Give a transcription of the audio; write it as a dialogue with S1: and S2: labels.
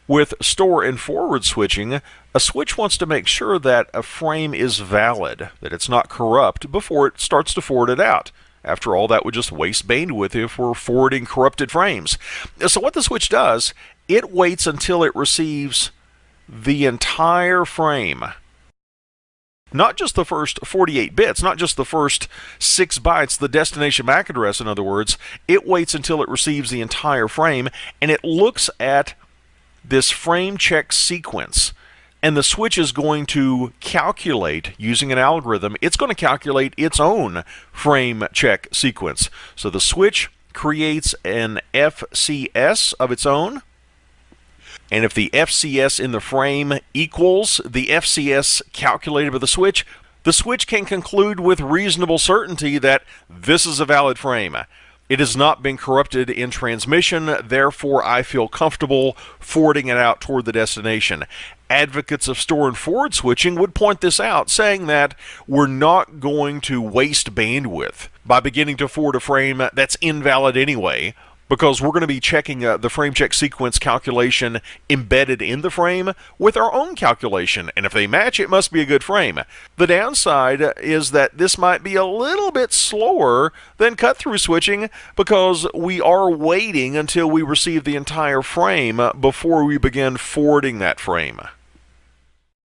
S1: With store and forward switching, a switch wants to make sure that a frame is valid, that it's not corrupt, before it starts to forward it out. After all, that would just waste bandwidth if we're forwarding corrupted frames. So what the switch does, it waits until it receives the entire frame. Not just the first 48 bits, not just the first 6 bytes, the destination MAC address, in other words. It waits until it receives the entire frame, and it looks at this frame check sequence, and the switch is going to calculate, using an algorithm, it's going to calculate its own frame check sequence. So the switch creates an FCS of its own, and if the FCS in the frame equals the FCS calculated by the switch can conclude with reasonable certainty that this is a valid frame. It has not been corrupted in transmission, therefore I feel comfortable forwarding it out toward the destination. Advocates of store and forward switching would point this out, saying that we're not going to waste bandwidth by beginning to forward a frame that's invalid anyway, because we're going to be checking the frame check sequence calculation embedded in the frame with our own calculation, and if they match, it must be a good frame. The downside is that this might be a little bit slower than cut-through switching, because we are waiting until we receive the entire frame before we begin forwarding that frame.